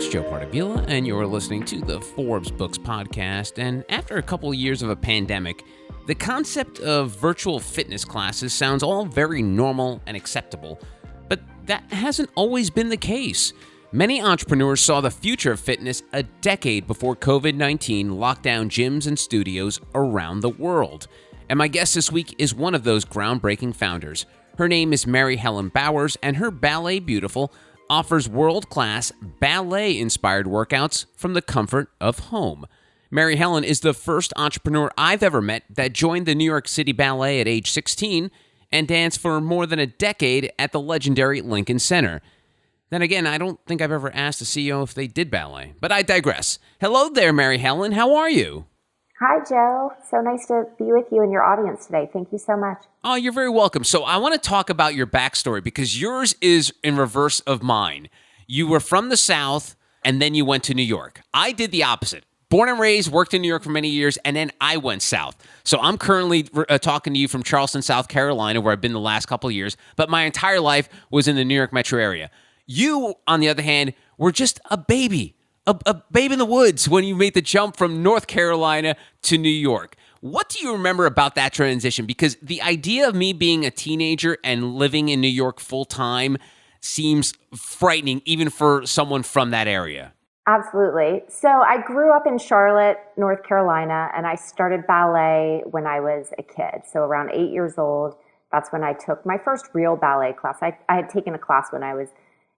It's Joe Partabila, and you're listening to the Forbes Books podcast. And after a couple of years of a pandemic, the concept of virtual fitness classes sounds all very normal and acceptable, but that hasn't always been the case. Many entrepreneurs saw the future of fitness a decade before COVID-19 locked down gyms and studios around the world. And my guest this week is one of those groundbreaking founders. Her name is Mary Helen Bowers, and her Ballet Beautiful offers world-class ballet-inspired workouts from the comfort of home. Mary Helen is the first entrepreneur I've ever met that joined the New York City Ballet at age 16 and danced for more than a decade at the legendary Lincoln Center. Then again, I don't think I've ever asked a CEO if they did ballet, but I digress. Hello there, Mary Helen. How are you? Hi, Joe. So nice to be with you and your audience today. Thank you so much. Oh, you're very welcome. So I want to talk about your backstory because yours is in reverse of mine. You were from the South and then you went to New York. I did the opposite. Born and raised, worked in New York for many years, and then I went south. So I'm currently talking to you from Charleston, South Carolina, where I've been the last couple of years, but my entire life was in the New York metro area. You, on the other hand, were just a baby. A babe in the woods when you made the jump from North Carolina to New York. What do you remember about that transition? Because the idea of me being a teenager and living in New York full time seems frightening, even for someone from that area. Absolutely. So I grew up in Charlotte, North Carolina, and I started ballet when I was a kid. So around 8 years old, that's when I took my first real ballet class. I had taken a class when I was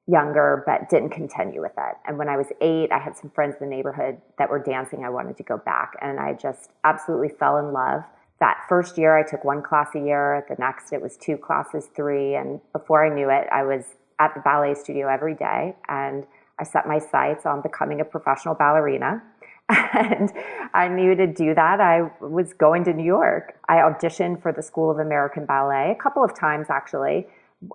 younger, but didn't continue with it. And when I was 8, I had some friends in the neighborhood that were dancing. I wanted to go back, and I just absolutely fell in love. That first year, I took 1 class a year. The next, it was 2 classes, 3. And before I knew it, I was at the ballet studio every day, and I set my sights on becoming a professional ballerina. And I knew to do that, I was going to New York. I auditioned for the School of American Ballet a couple of times, actually.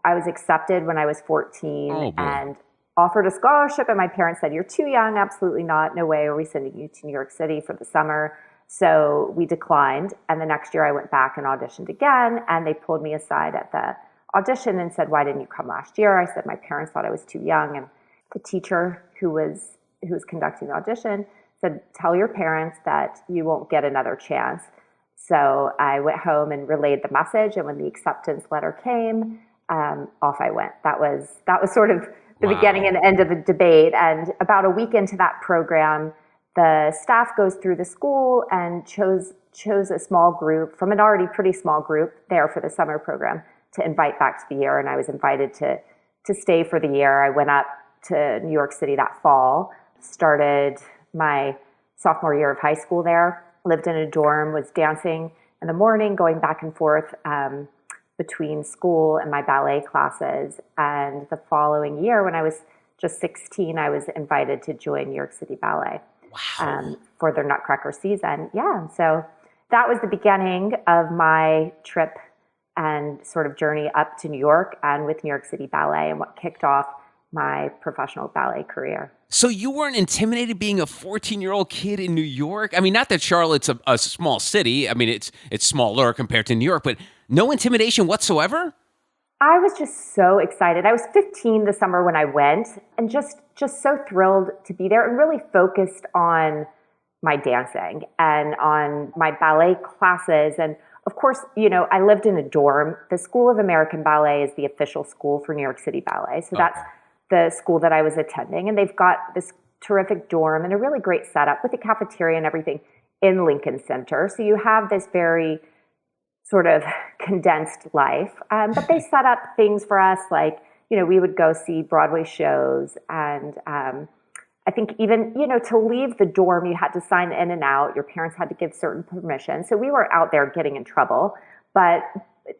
I was accepted when I was 14 and offered a scholarship, and my parents said, "You're too young, absolutely not, no way are we sending you to New York City for the summer." So we declined, and the next year I went back and auditioned again, and they pulled me aside at the audition and said, "Why didn't you come last year?" I said my parents thought I was too young, and the teacher who was conducting the audition said, "Tell your parents that you won't get another chance." So I went home and relayed the message, and when the acceptance letter came, off I went. That was sort of the beginning and end of the debate. And about a week into that program, the staff goes through the school and chose a small group from an already pretty small group there for the summer program to invite back to the year. And I was invited to stay for the year. I went up to New York City that fall, started my sophomore year of high school there, lived in a dorm, was dancing in the morning, going back and forth between school and my ballet classes. And the following year, when I was just 16, I was invited to join New York City Ballet for their Nutcracker season. Yeah, so that was the beginning of my trip and sort of journey up to New York and with New York City Ballet, and what kicked off my professional ballet career. So you weren't intimidated being a 14-year-old kid in New York? I mean, not that Charlotte's a small city. I mean, it's smaller compared to New York, but no intimidation whatsoever? I was just so excited. I was 15 the summer when I went, and just so thrilled to be there and really focused on my dancing and on my ballet classes. And of course, I lived in a dorm. The School of American Ballet is the official school for New York City Ballet. So that's the school that I was attending. And they've got this terrific dorm and a really great setup with a cafeteria and everything in Lincoln Center. So you have this very sort of condensed life. But they set up things for us like, we would go see Broadway shows. And I think even, to leave the dorm, you had to sign in and out. Your parents had to give certain permission. So we were out there getting in trouble, but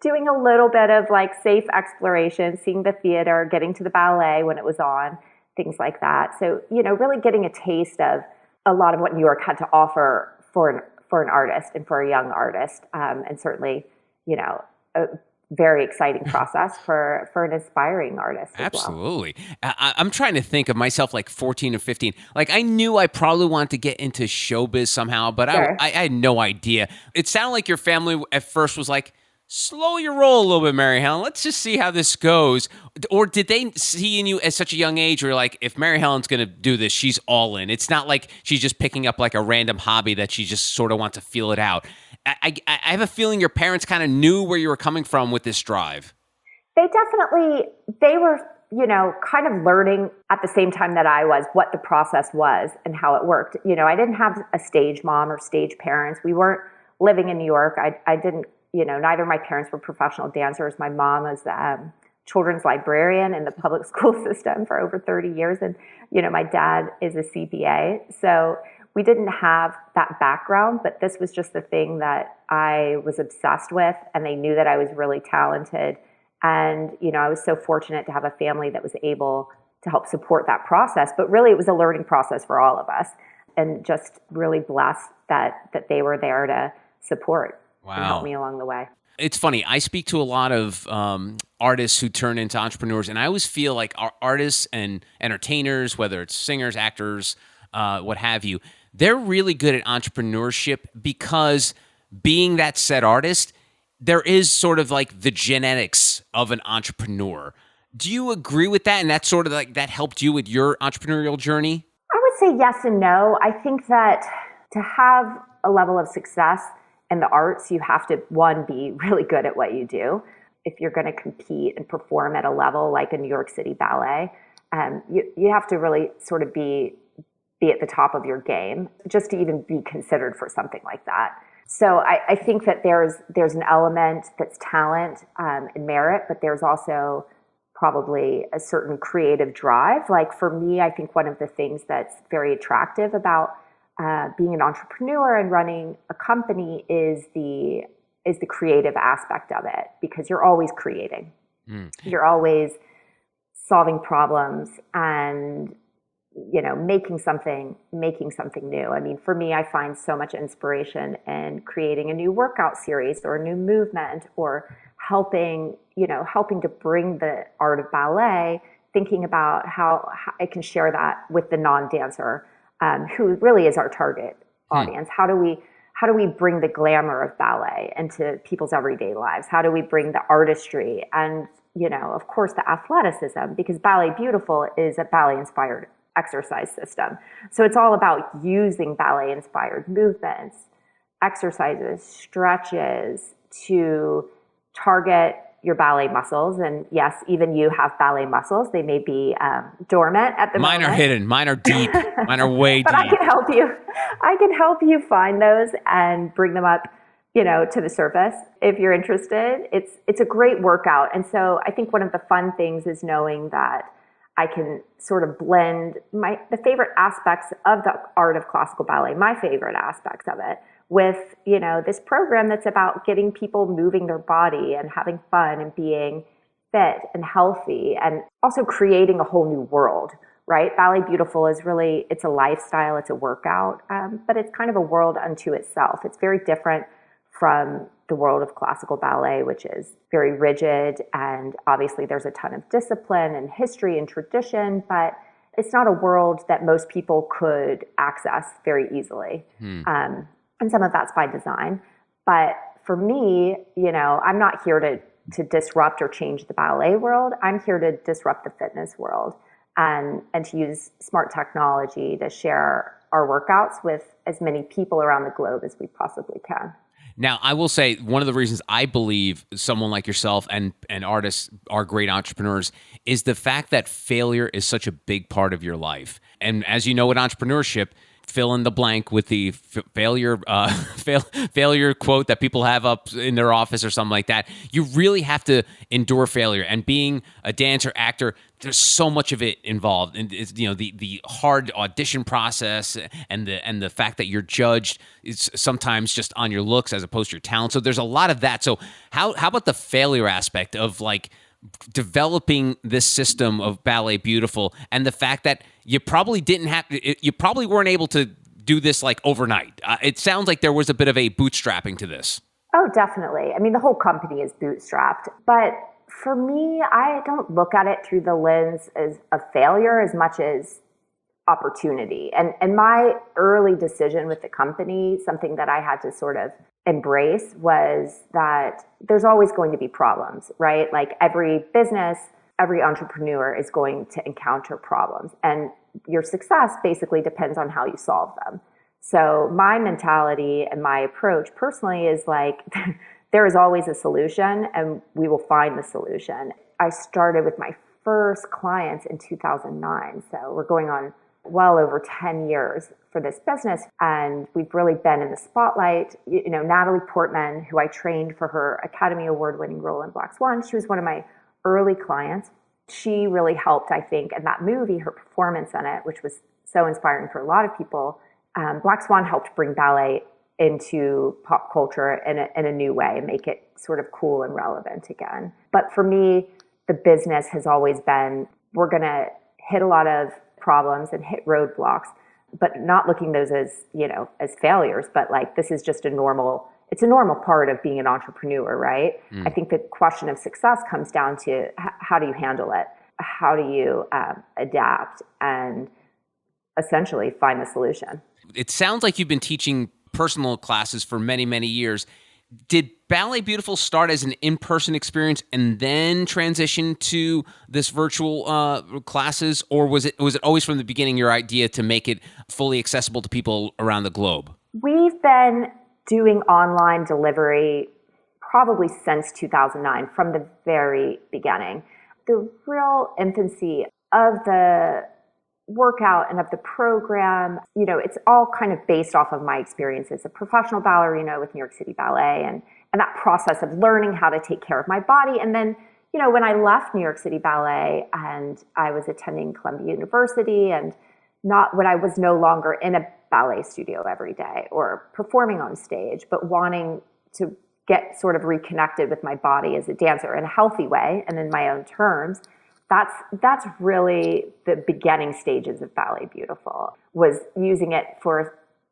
doing a little bit of like safe exploration, seeing the theater, getting to the ballet when it was on, things like that. So, really getting a taste of a lot of what New York had to offer for an artist and for a young artist. And certainly, a very exciting process for an aspiring artist as Absolutely. Well. I'm trying to think of myself like 14 or 15. Like I knew I probably wanted to get into showbiz somehow, but sure. I had no idea. It sounded like your family at first was like, Slow your roll a little bit, Mary Helen. Let's just see how this goes. Or did they see in you at such a young age where, like, if Mary Helen's going to do this, she's all in? It's not like she's just picking up like a random hobby that she just sort of wants to feel it out. I have a feeling your parents kind of knew where you were coming from with this drive. They were, kind of learning at the same time that I was what the process was and how it worked. I didn't have a stage mom or stage parents. We weren't living in New York. I didn't, neither of my parents were professional dancers. My mom was children's librarian in the public school system for over 30 years. And, my dad is a CPA. So we didn't have that background, but this was just the thing that I was obsessed with. And they knew that I was really talented. And, I was so fortunate to have a family that was able to help support that process. But really, it was a learning process for all of us. And just really blessed that they were there to support and help me along the way. It's funny. I speak to a lot of artists who turn into entrepreneurs, and I always feel like our artists and entertainers, whether it's singers, actors, what have you, they're really good at entrepreneurship because being that said artist, there is sort of like the genetics of an entrepreneur. Do you agree with that? And that's sort of like that helped you with your entrepreneurial journey? I would say yes and no. I think that to have a level of success in the arts, you have to, one, be really good at what you do. If you're going to compete and perform at a level like a New York City ballet, you have to really sort of be at the top of your game just to even be considered for something like that. So I think that there's an element that's talent and merit, but there's also probably a certain creative drive. Like for me, I think one of the things that's very attractive about being an entrepreneur and running a company is the creative aspect of it, because you're always creating. You're always solving problems and making something new. I mean, for me, I find so much inspiration in creating a new workout series or a new movement, or helping to bring the art of ballet, thinking about how I can share that with the non-dancer, who really is our target audience. How do we bring the glamour of ballet into people's everyday lives? How do we bring the artistry and, of course, the athleticism, because Ballet Beautiful is a ballet-inspired exercise system. So it's all about using ballet-inspired movements, exercises, stretches to target your ballet muscles. And yes, even you have ballet muscles. They may be dormant at the moment. Mine are hidden. Mine are deep. Mine are way but deep. I can help you find those and bring them up, to the surface if you're interested. It's a great workout. And so I think one of the fun things is knowing that I can sort of blend the favorite aspects of the art of classical ballet, my favorite aspects of it, with, this program that's about getting people moving their body and having fun and being fit and healthy, and also creating a whole new world, right? Ballet Beautiful is really, it's a lifestyle, it's a workout, but it's kind of a world unto itself. It's very different from the world of classical ballet, which is very rigid, and obviously there's a ton of discipline and history and tradition, but it's not a world that most people could access very easily. And some of that's by design. But for me, I'm not here to disrupt or change the ballet world. I'm here to disrupt the fitness world and to use smart technology to share our workouts with as many people around the globe as we possibly can. Now, I will say one of the reasons I believe someone like yourself and artists are great entrepreneurs is the fact that failure is such a big part of your life. And as you know, with entrepreneurship, fill in the blank with the failure quote that people have up in their office or something like that. You really have to endure failure. And being a dancer, actor, there's so much of it involved, and it's, the hard audition process and the fact that you're judged is sometimes just on your looks as opposed to your talent. So there's a lot of that. So how about the failure aspect of like developing this system of Ballet Beautiful, and the fact that you probably weren't able to do this like overnight? It sounds like there was a bit of a bootstrapping to this. Oh, definitely. I mean, the whole company is bootstrapped, but for me, I don't look at it through the lens of failure as much as opportunity. And my early decision with the company, something that I had to sort of embrace was that there's always going to be problems, right? Like every business, every entrepreneur is going to encounter problems, and your success basically depends on how you solve them. So my mentality and my approach personally is like, there is always a solution and we will find the solution. I started with my first clients in 2009. So we're going on well over 10 years for this business. And we've really been in the spotlight. You know, Natalie Portman, who I trained for her Academy Award winning role in Black Swan, she was one of my early clients. She really helped, I think, in that movie, her performance in it, which was so inspiring for a lot of people. Black Swan helped bring ballet into pop culture in a new way and make it sort of cool and relevant again. But for me, the business has always been, we're going to hit a lot of problems and hit roadblocks, but not looking those as, you know, as failures, but like this is just it's a normal part of being an entrepreneur, right? I think the question of success comes down to how do you handle it? How do you adapt and essentially find the solution? It sounds like you've been teaching personal classes for many, many years. Did Ballet Beautiful start as an in-person experience and then transition to this virtual classes, or was it always from the beginning your idea to make it fully accessible to people around the globe? We've been doing online delivery probably since 2009, from the very beginning. The real infancy of the workout and of the program, you know, it's all kind of based off of my experience as a professional ballerina with New York City Ballet and that process of learning how to take care of my body. And then, you know, when I left New York City Ballet and I was attending Columbia University and when I was no longer in a ballet studio every day or performing on stage, but wanting to get sort of reconnected with my body as a dancer in a healthy way and in my own terms, that's really the beginning stages of Ballet Beautiful, was using it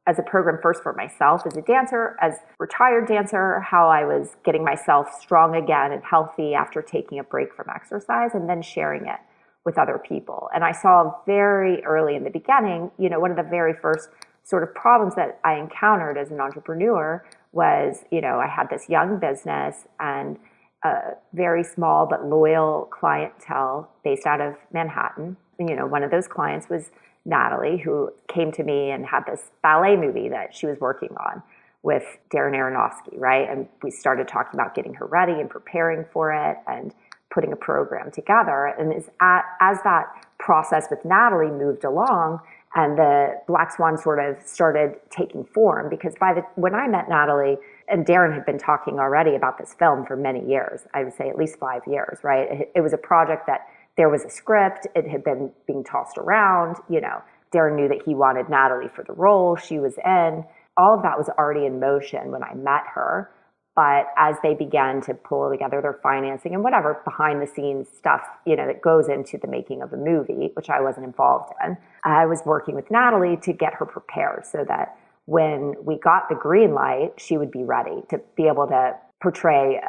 as a program first for myself as a dancer, as retired dancer, how I was getting myself strong again and healthy after taking a break from exercise, and then sharing it with other people. And I saw very early in the beginning, you know, one of the very first sort of problems that I encountered as an entrepreneur was, you know, I had this young business and a very small but loyal clientele based out of Manhattan. And, you know, one of those clients was Natalie, who came to me and had this ballet movie that she was working on with Darren Aronofsky, right? And we started talking about getting her ready and preparing for it and putting a program together. And as that process with Natalie moved along and the Black Swan sort of started taking form, because when I met Natalie, and Darren had been talking already about this film for many years, I would say at least 5 years, right? It was a project that there was a script, it had been being tossed around, you know, Darren knew that he wanted Natalie for the role she was in. All of that was already in motion when I met her. But as they began to pull together their financing and whatever behind the scenes stuff, you know, that goes into the making of a movie, which I wasn't involved in, I was working with Natalie to get her prepared so that when we got the green light, she would be ready to be able to portray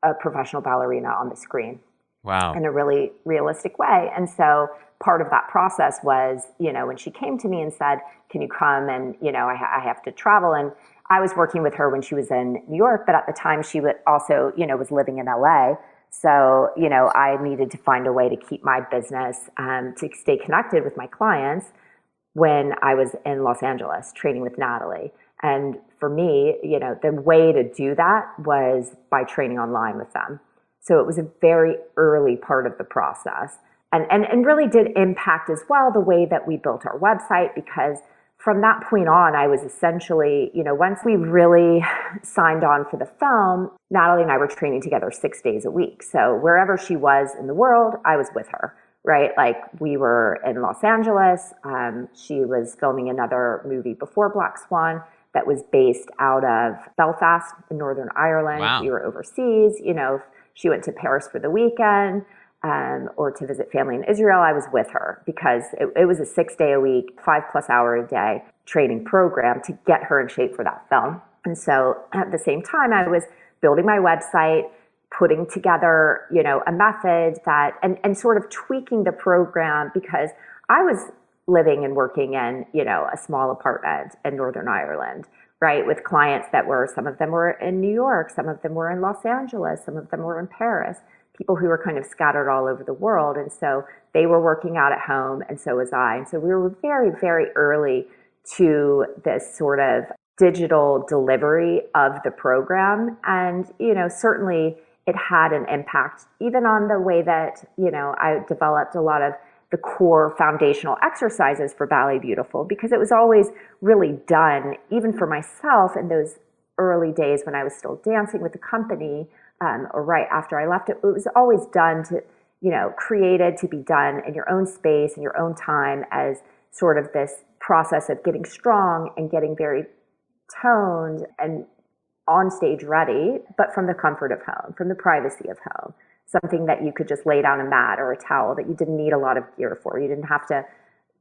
a professional ballerina on the screen. Wow. In a really realistic way. And so part of that process was, you know, when she came to me and said, can you come? And, you know, I have to travel. And I was working with her when she was in New York, but at the time she would also, you know, was living in LA. So, you know, I needed to find a way to keep my business, to stay connected with my clients when I was in Los Angeles training with Natalie. And for me, you know, the way to do that was by training online with them. So it was a very early part of the process and really did impact as well the way that we built our website, because from that point on, I was essentially, you know, once we really signed on for the film, Natalie and I were training together 6 days a week. So wherever she was in the world, I was with her, right? Like we were in Los Angeles. She was filming another movie before Black Swan that was based out of Belfast in Northern Ireland. Wow. We were overseas, you know, she went to Paris for the weekend. Or to visit family in Israel, I was with her because it was a 6 day a week, 5+ hour a day training program to get her in shape for that film. And so at the same time, I was building my website, putting together, you know, a method that, and sort of tweaking the program, because I was living and working in, you know, a small apartment in Northern Ireland right? With clients that some of them were in New York, some of them were in Los Angeles, some of them were in Paris, people who were kind of scattered all over the world. And so they were working out at home, and so was I. And so we were very, very early to this sort of digital delivery of the program. And, certainly it had an impact even on the way that, I developed a lot of the core foundational exercises for Ballet Beautiful, because it was always really done, even for myself in those early days when I was still dancing with the company, or right after I left it, it was always done to, created to be done in your own space, in your own time, as sort of this process of getting strong and getting very toned and on stage ready, but from the comfort of home, from the privacy of home. Something that you could just lay down a mat or a towel, that you didn't need a lot of gear for. You didn't have to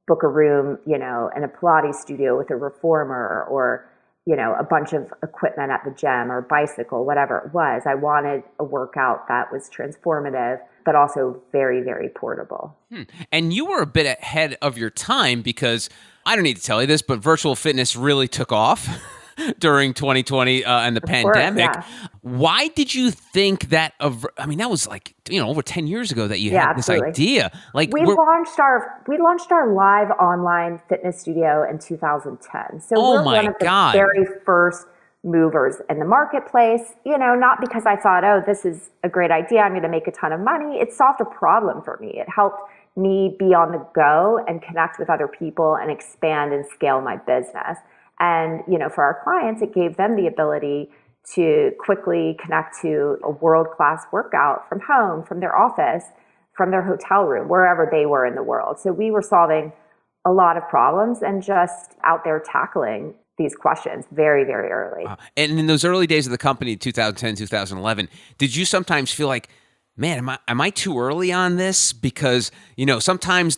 book a room, in a Pilates studio with a reformer, or, a bunch of equipment at the gym, or bicycle, whatever it was. I wanted a workout that was transformative, but also very, very portable. And you were a bit ahead of your time, because I don't need to tell you this, but virtual fitness really took off during 2020 and the pandemic. Course, yeah. Why did you think that that was like, over 10 years ago that you had this absolutely. idea. Like we launched our live online fitness studio in 2010. So we're one of the very first movers in the marketplace, not because I thought, oh, this is a great idea, I'm going to make a ton of money. It solved a problem for me. It helped me be on the go and connect with other people and expand and scale my business. And, for our clients, it gave them the ability to quickly connect to a world-class workout from home, from their office, from their hotel room, wherever they were in the world. So we were solving a lot of problems and just out there tackling these questions very, very early. And in those early days of the company, 2010, 2011, did you sometimes feel like, man, am I too early on this? Because, sometimes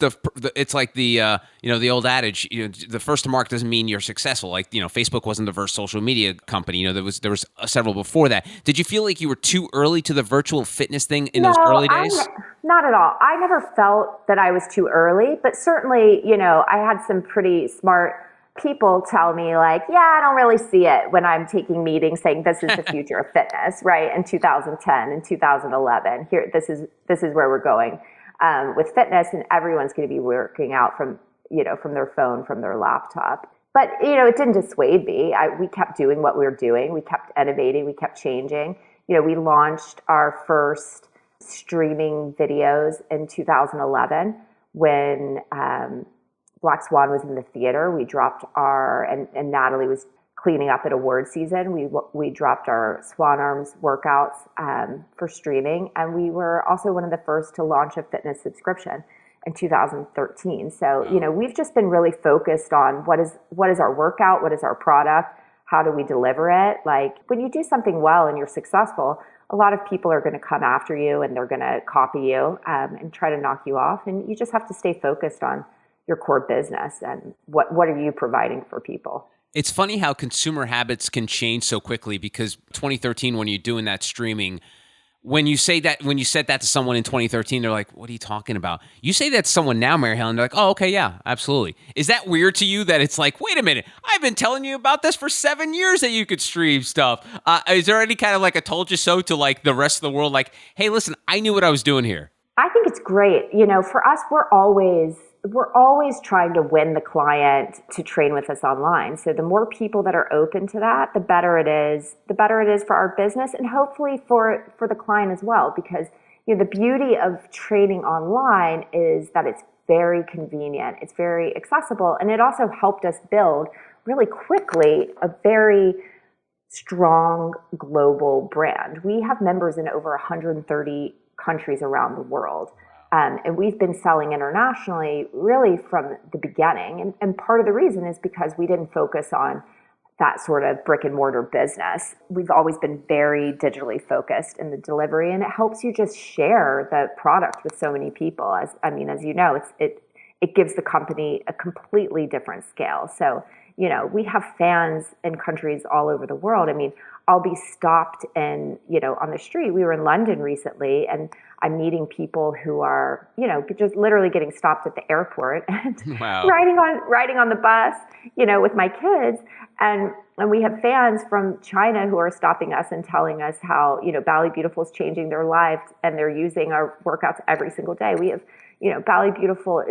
it's like the the old adage, the first to mark doesn't mean you're successful. Like, Facebook wasn't the first social media company. There was several before that. Did you feel like you were too early to the virtual fitness thing in those early days? Not at all. I never felt that I was too early, but certainly, I had some pretty smart people tell me, like, yeah, I don't really see it, when I'm taking meetings saying this is the future of fitness, right? In 2010 and 2011, this is where we're going with fitness, and everyone's going to be working out from their phone, from their laptop. But it didn't dissuade me. We kept doing what we were doing. We kept innovating. We kept changing. We launched our first streaming videos in 2011 when Black Swan was in the theater. We dropped and Natalie was cleaning up at award season. We dropped our Swan Arms workouts for streaming, and we were also one of the first to launch a fitness subscription in 2013. So, we've just been really focused on what is our workout, what is our product, how do we deliver it? Like, when you do something well and you're successful, a lot of people are going to come after you, and they're going to copy you and try to knock you off. And you just have to stay focused on your core business and what are you providing for people. It's funny how consumer habits can change so quickly, because 2013, when you're doing that streaming, when you said that to someone in 2013, they're like, what are you talking about? You say that to someone now, Mary Helen, they're like, oh, okay, yeah, absolutely. Is that weird to you, that it's like, wait a minute, I've been telling you about this for 7 years, that you could stream stuff? Is there any kind of like a told you so to like the rest of the world? Like, hey, listen, I knew what I was doing here. I think it's great. For us, we're always trying to win the client to train with us online. So the more people that are open to that, the better it is. The better it is for our business, and hopefully for the client as well. Because the beauty of training online is that it's very convenient, it's very accessible, and it also helped us build really quickly a very strong global brand. We have members in over 130 countries around the world. And we've been selling internationally really from the beginning. And part of the reason is because we didn't focus on that sort of brick and mortar business. We've always been very digitally focused in the delivery, and it helps you just share the product with so many people. As you know, it gives the company a completely different scale. So, we have fans in countries all over the world. I'll be stopped in, on the street. We were in London recently, and I'm meeting people who are, just literally getting stopped at the airport and Wow. riding on the bus, with my kids. And we have fans from China who are stopping us and telling us how, Ballet Beautiful is changing their lives, and they're using our workouts every single day. We have, Ballet Beautiful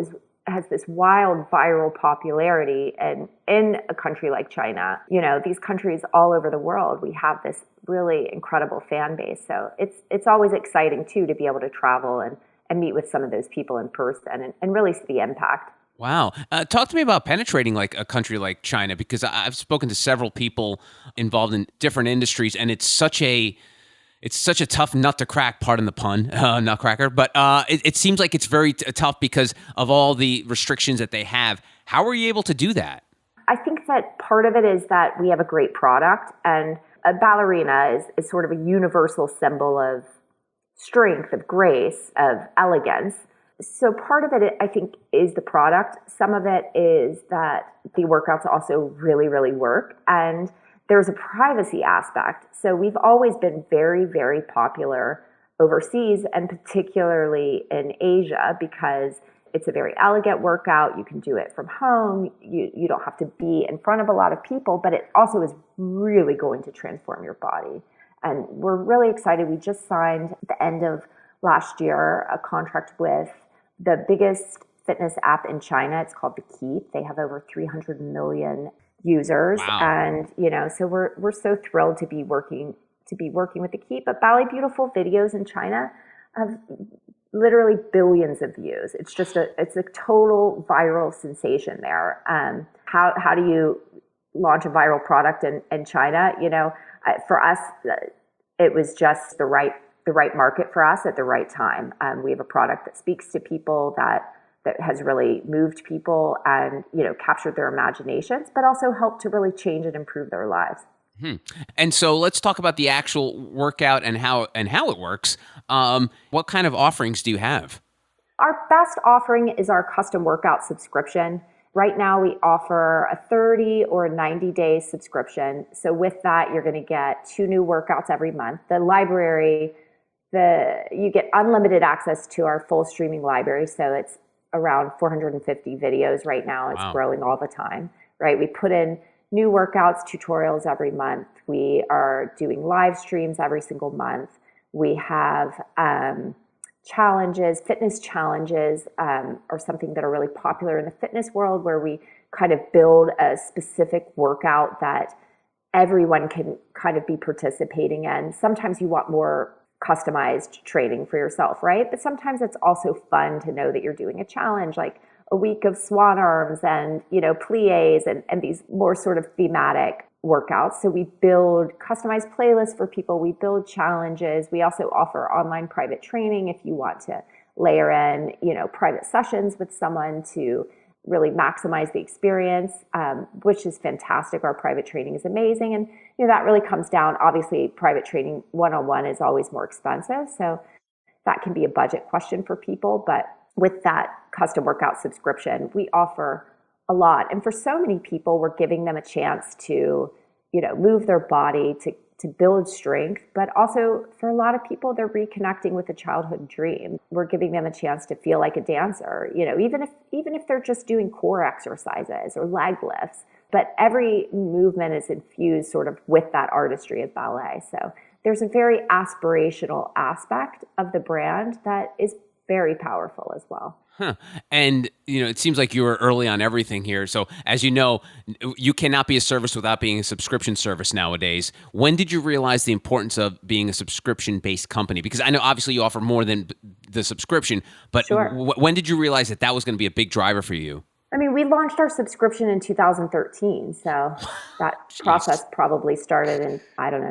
has this wild viral popularity, and in a country like China, these countries all over the world, we have this really incredible fan base. So it's always exciting too to be able to travel and meet with some of those people in person and really see the impact. Wow. Talk to me about penetrating like a country like China, because I've spoken to several people involved in different industries, and it's such a tough nut to crack, pardon the pun, nutcracker. But it seems like it's very tough because of all the restrictions that they have. How are you able to do that? I think that part of it is that we have a great product, and a ballerina is sort of a universal symbol of strength, of grace, of elegance. So part of it, I think, is the product. Some of it is that the workouts also really, really work. And there's a privacy aspect. So we've always been very, very popular overseas, and particularly in Asia, because it's a very elegant workout. You can do it from home. You don't have to be in front of a lot of people, but it also is really going to transform your body. And we're really excited. We just signed at the end of last year a contract with the biggest fitness app in China. It's called The Keep. They have over 300 million users. Wow. And, so we're so thrilled to be working with The Keep. But Ballet Beautiful videos in China have literally billions of views. It's a total viral sensation there. How do you launch a viral product in China? For us, it was just the right market for us at the right time. We have a product that speaks to people, that has really moved people and, captured their imaginations, but also helped to really change and improve their lives. And so let's talk about the actual workout and how it works. What kind of offerings do you have? Our best offering is our custom workout subscription. Right now we offer a 30 or a 90-day subscription. So with that, you're going to get 2 new workouts every month. The library, you get unlimited access to our full streaming library. So it's around 450 videos right now. It's growing all the time, right? We put in new workouts, tutorials every month. We are doing live streams every single month. We have challenges. Fitness challenges are something that are really popular in the fitness world, where we kind of build a specific workout that everyone can kind of be participating in. Sometimes you want more customized training for yourself, right? But sometimes it's also fun to know that you're doing a challenge, like a week of swan arms and, plies and these more sort of thematic workouts. So we build customized playlists for people. We build challenges. We also offer online private training if you want to layer in, private sessions with someone to really maximize the experience, which is fantastic. Our private training is amazing. And, that really comes down, obviously, private training one-on-one is always more expensive. So that can be a budget question for people. But with that custom workout subscription, we offer a lot. And for so many people, we're giving them a chance to, move their body, to build strength. But also for a lot of people, they're reconnecting with a childhood dream. We're giving them a chance to feel like a dancer, even if they're just doing core exercises or leg lifts. But every movement is infused sort of with that artistry of ballet. So there's a very aspirational aspect of the brand that is very powerful as well. Huh. And, it seems like you were early on everything here. So as you know, you cannot be a service without being a subscription service nowadays. When did you realize the importance of being a subscription-based company? Because I know obviously you offer more than the subscription, but Sure. When did you realize that was going to be a big driver for you? I mean, we launched our subscription in 2013. So that process probably started in,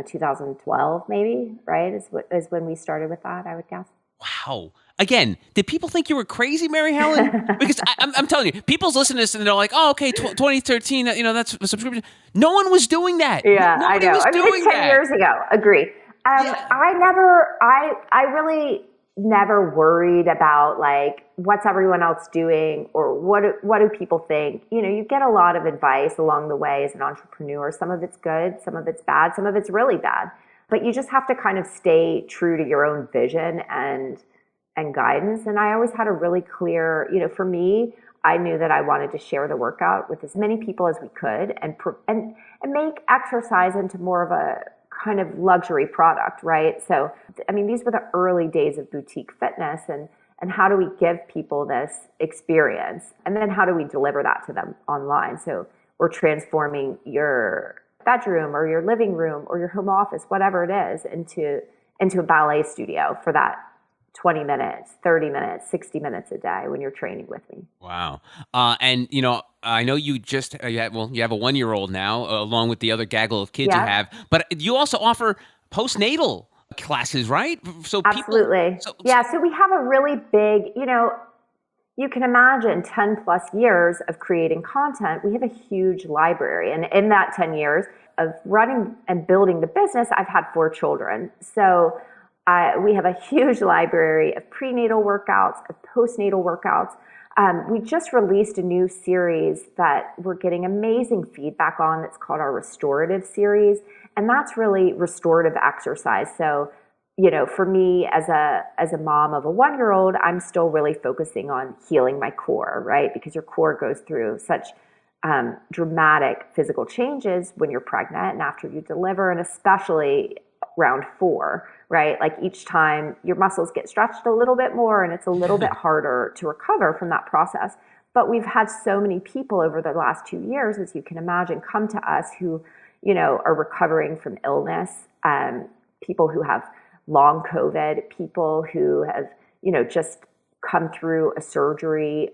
2012 maybe, right? Is when we started with that, I would guess. Wow. Again, did people think you were crazy, Mary Helen? Because I'm telling you, people's listening to this and they're like, oh, okay, 2013, that's a subscription. No one was doing that. Yeah, Nobody I know. was doing it's 10 that. years ago. Agree. Yeah. I really never worried about like what's everyone else doing or what do people think. You get a lot of advice along the way as an entrepreneur. Some of it's good, some of it's bad, some of it's really bad. But you just have to kind of stay true to your own vision and guidance. And I always had a really clear, for me, I knew that I wanted to share the workout with as many people as we could and make exercise into more of a kind of luxury product, right? So, I mean, these were the early days of boutique fitness, and how do we give people this experience? And then how do we deliver that to them online? So we're transforming your bedroom or your living room or your home office, whatever it is, into a ballet studio for that 20 minutes, 30 minutes, 60 minutes a day when you're training with me. Wow. And, I know you just, you have a 1-year-old now, along with the other gaggle of kids you have, but you also offer postnatal classes, right? So Absolutely. So we have a really big, you can imagine 10 plus years of creating content. We have a huge library. And in that 10 years of running and building the business, I've had 4 children. So we have a huge library of prenatal workouts, of postnatal workouts. We just released a new series that we're getting amazing feedback on. That's called our restorative series. And that's really restorative exercise. So, for me as a mom of a 1-year-old, I'm still really focusing on healing my core, right? Because your core goes through such dramatic physical changes when you're pregnant and after you deliver, and especially round 4, right? Like each time your muscles get stretched a little bit more and it's a little bit harder to recover from that process. But we've had so many people over the last 2 years, as you can imagine, come to us who, are recovering from illness, people who have long COVID, people who have, just come through a surgery,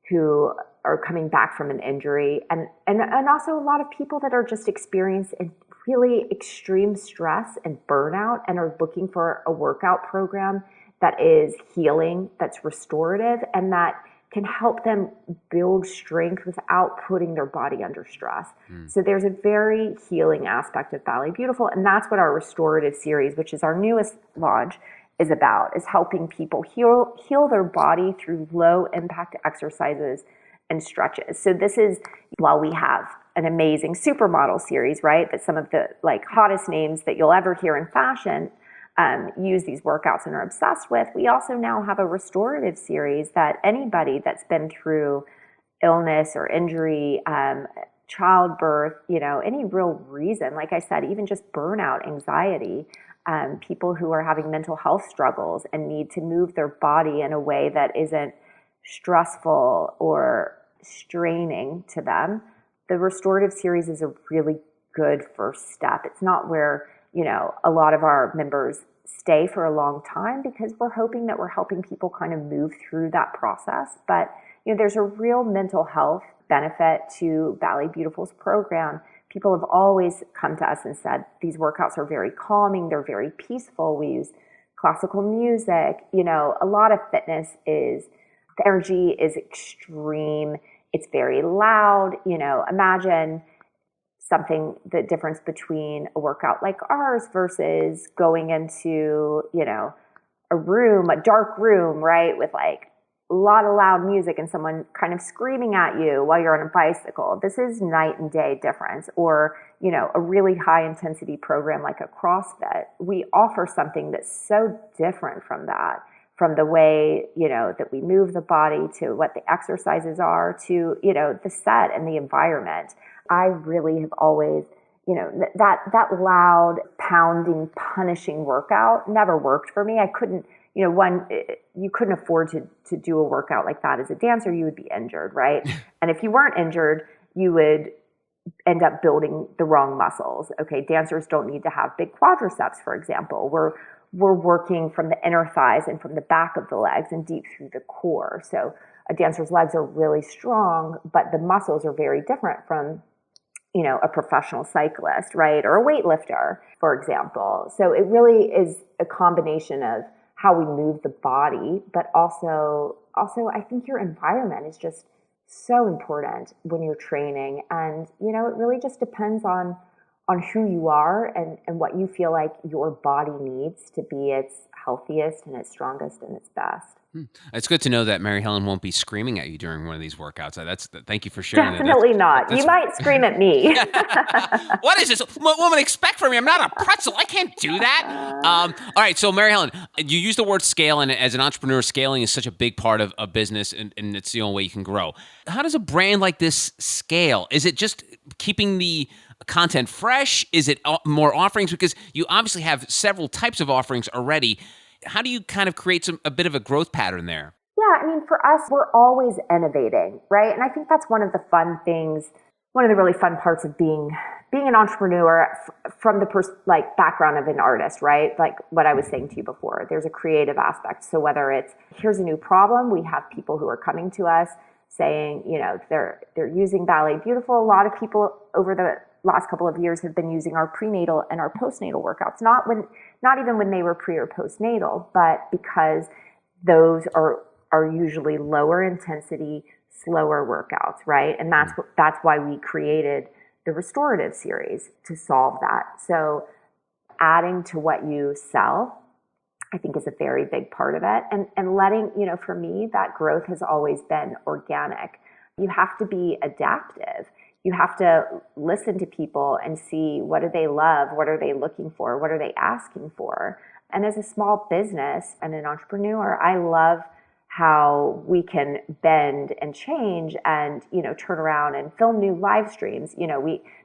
who are coming back from an injury, and also a lot of people that are just experiencing really extreme stress and burnout and are looking for a workout program that is healing, that's restorative, and that can help them build strength without putting their body under stress. So there's a very healing aspect of Ballet Beautiful, and that's what our restorative series, which is our newest launch, is about, is helping people heal their body through low impact exercises and stretches. So this is, while we have an amazing supermodel series, right, that some of the like hottest names that you'll ever hear in fashion use these workouts and are obsessed with, we also now have a restorative series that anybody that's been through illness or injury, childbirth, any real reason, like I said, even just burnout, anxiety, people who are having mental health struggles and need to move their body in a way that isn't stressful or straining to them. The restorative series is a really good first step. It's not where, a lot of our members stay for a long time, because we're hoping that we're helping people kind of move through that process. But, there's a real mental health benefit to Ballet Beautiful's program. People have always come to us and said, these workouts are very calming, they're very peaceful. We use classical music. A lot of fitness is, the energy is extreme. It's very loud. Imagine the difference between a workout like ours versus going into, a dark room, right, with like a lot of loud music and someone kind of screaming at you while you're on a bicycle. This is night and day difference. Or, a really high intensity program like a CrossFit. We offer something that's so different from that, from the way, that we move the body to what the exercises are to, the set and the environment. I really have always, that loud, pounding, punishing workout never worked for me. I couldn't, you couldn't afford to do a workout like that as a dancer. You would be injured, right? And if you weren't injured, you would end up building the wrong muscles. Okay, dancers don't need to have big quadriceps, for example. We're working from the inner thighs and from the back of the legs and deep through the core. So a dancer's legs are really strong, but the muscles are very different from, a professional cyclist, right? Or a weightlifter, for example. So it really is a combination of how we move the body, but also I think your environment is just so important when you're training. And, it really just depends on on who you are and what you feel like your body needs to be its healthiest and its strongest and its best. It's good to know that Mary Helen won't be screaming at you during one of these workouts. Thank you for sharing that. Definitely not. You might scream at me. What is this? What woman expect from me? I'm not a pretzel. I can't do that. All right. So, Mary Helen, you use the word scale, and as an entrepreneur, scaling is such a big part of a business, and it's the only way you can grow. How does a brand like this scale? Is it just keeping the content fresh? Is it more offerings? Because you obviously have several types of offerings already. How do you kind of create a bit of a growth pattern there? Yeah, I mean, for us, we're always innovating, right? And I think that's one of the fun things, one of the really fun parts of being an entrepreneur from the background of an artist, right? Like what I was saying to you before, there's a creative aspect. So whether it's here's a new problem, we have people who are coming to us saying, they're using Ballet Beautiful. A lot of people over the last couple of years have been using our prenatal and our postnatal workouts, not even when they were pre or postnatal, but because those are usually lower intensity, slower workouts, right? And that's why we created the restorative series to solve that. So adding to what you sell, I think, is a very big part of it. And letting, for me, that growth has always been organic. You have to be adaptive. You have to listen to people and see, what do they love? What are they looking for? What are they asking for? And as a small business and an entrepreneur, I love how we can bend and change and, turn around and film new live streams.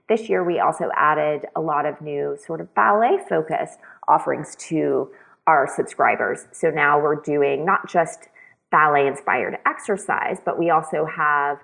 This year we also added a lot of new sort of ballet focused offerings to our subscribers. So now we're doing not just ballet inspired exercise, but we also have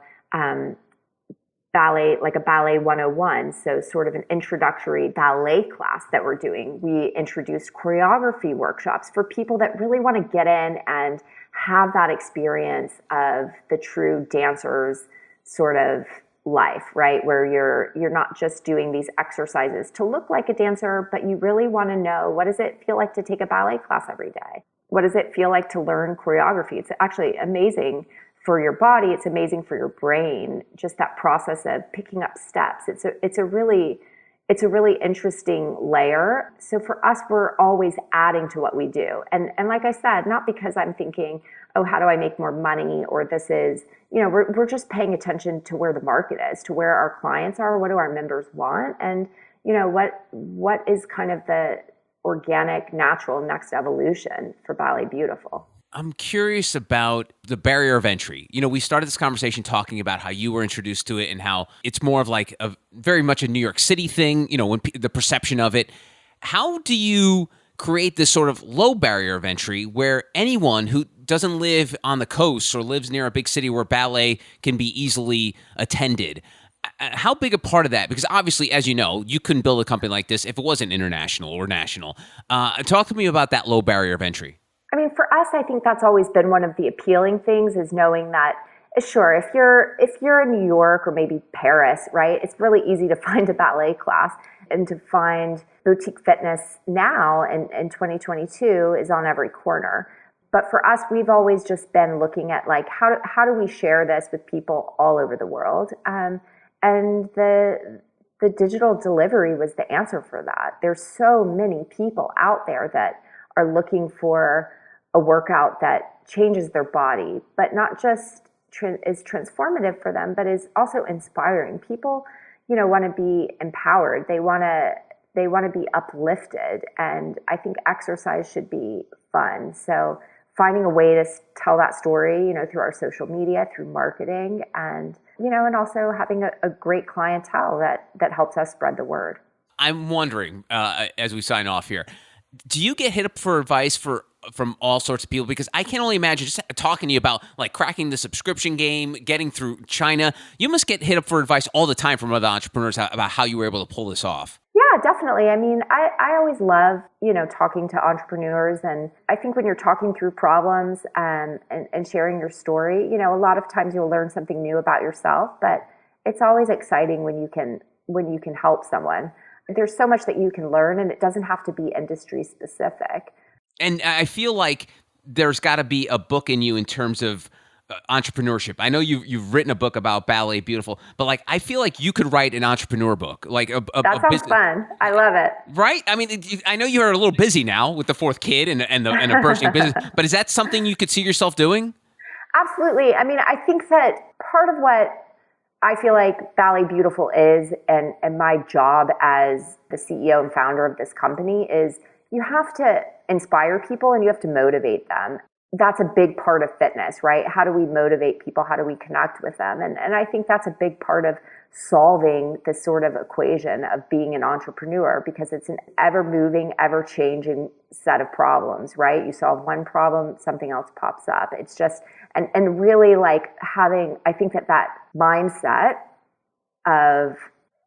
ballet, like a ballet 101. So sort of an introductory ballet class that we're doing. We introduced choreography workshops for people that really want to get in and have that experience of the true dancer's sort of life, right? Where you're not just doing these exercises to look like a dancer, but you really want to know, what does it feel like to take a ballet class every day? What does it feel like to learn choreography? It's actually amazing for your body. It's amazing for your brain. Just that process of picking up steps. It's a really interesting layer. So for us, we're always adding to what we do. And like I said, not because I'm thinking, oh, how do I make more money? Or this is, we're just paying attention to where the market is, to where our clients are, what do our members want? And, what is kind of the organic, natural next evolution for Ballet Beautiful? I'm curious about the barrier of entry. We started this conversation talking about how you were introduced to it and how it's more of like a very much a New York City thing, when the perception of it. How do you create this sort of low barrier of entry where anyone who doesn't live on the coast or lives near a big city where ballet can be easily attended? How big a part of that? Because obviously, as you know, you couldn't build a company like this if it wasn't international or national. Talk to me about that low barrier of entry. I mean, for us, I think that's always been one of the appealing things, is knowing that, sure, if you're in New York or maybe Paris, right, it's really easy to find a ballet class, and to find boutique fitness now in 2022 is on every corner. But for us, we've always just been looking at like, how do we share this with people all over the world? And the digital delivery was the answer for that. There's so many people out there that are looking for a workout that changes their body, but not just is transformative for them, but is also inspiring. People, want to be empowered. They want to be uplifted, and I think exercise should be fun. So finding a way to tell that story, through our social media, through marketing, and and also having a great clientele that helps us spread the word. I'm wondering, as we sign off here, do you get hit up for advice from all sorts of people? Because I can only imagine just talking to you about like cracking the subscription game, getting through China. You must get hit up for advice all the time from other entrepreneurs about how you were able to pull this off. Yeah, definitely. I mean, I always love, talking to entrepreneurs. And I think when you're talking through problems and sharing your story, a lot of times you'll learn something new about yourself, but it's always exciting when you can help someone. There's so much that you can learn, and it doesn't have to be industry specific. And I feel like there's got to be a book in you in terms of entrepreneurship. I know you've written a book about Ballet Beautiful, but like I feel like you could write an entrepreneur book, like that sounds fun. I love it. Right? I mean, I know you're a little busy now with the fourth kid and a bursting business, but is that something you could see yourself doing? Absolutely. I mean, I think that part of what I feel like Ballet Beautiful is, and my job as the CEO and founder of this company is you have to inspire people and you have to motivate them. That's a big part of fitness, right? How do we motivate people? How do we connect with them? And I think that's a big part of solving this sort of equation of being an entrepreneur, because it's an ever-moving, ever-changing set of problems, right? You solve one problem, something else pops up. It's just, and really like having, I think that mindset of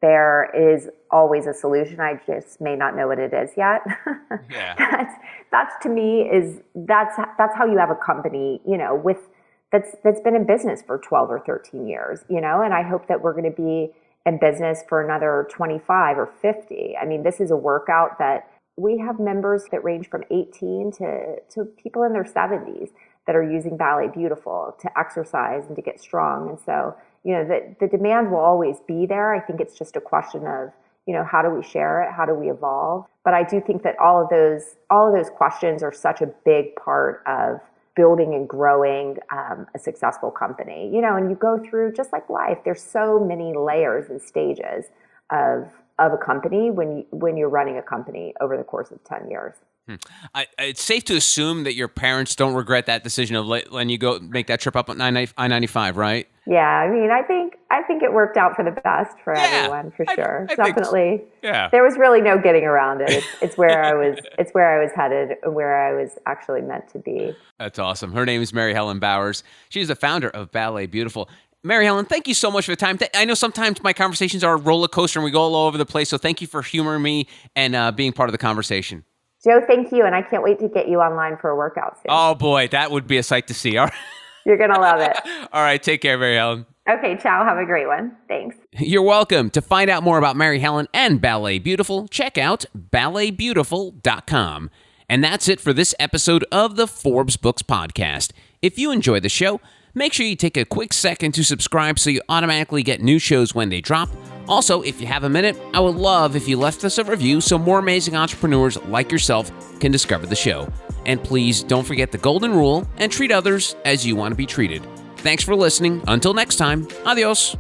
there is always a solution. I just may not know what it is yet. Yeah. That's to me that's how you have a company, that's been in business for 12 or 13 years, and I hope that we're going to be in business for another 25 or 50. I mean, this is a workout that we have members that range from 18 to people in their 70s that are using Ballet Beautiful to exercise and to get strong. And so, the demand will always be there. I think it's just a question of, how do we share it? How do we evolve? But I do think that all of those questions are such a big part of building and growing a successful company. And you go through, just like life, there's so many layers and stages of a company when you're running a company over the course of 10 years. It's safe to assume that your parents don't regret that decision of letting you go make that trip up on I-95, right? Yeah, I mean, I think it worked out for the best for everyone, for sure. I Definitely. Think, yeah. There was really no getting around it. It's where I was headed, where I was actually meant to be. That's awesome. Her name is Mary Helen Bowers. She's the founder of Ballet Beautiful. Mary Helen, thank you so much for the time. I know sometimes my conversations are a roller coaster and we go all over the place, so thank you for humoring me and being part of the conversation. Joe, thank you, and I can't wait to get you online for a workout soon. Oh, boy, that would be a sight to see. All right. You're going to love it. All right, take care, Mary Helen. Okay, ciao. Have a great one. Thanks. You're welcome. To find out more about Mary Helen and Ballet Beautiful, check out balletbeautiful.com. And that's it for this episode of the Forbes Books Podcast. If you enjoy the show, make sure you take a quick second to subscribe so you automatically get new shows when they drop. Also, if you have a minute, I would love if you left us a review so more amazing entrepreneurs like yourself can discover the show. And please don't forget the golden rule and treat others as you want to be treated. Thanks for listening. Until next time, adios.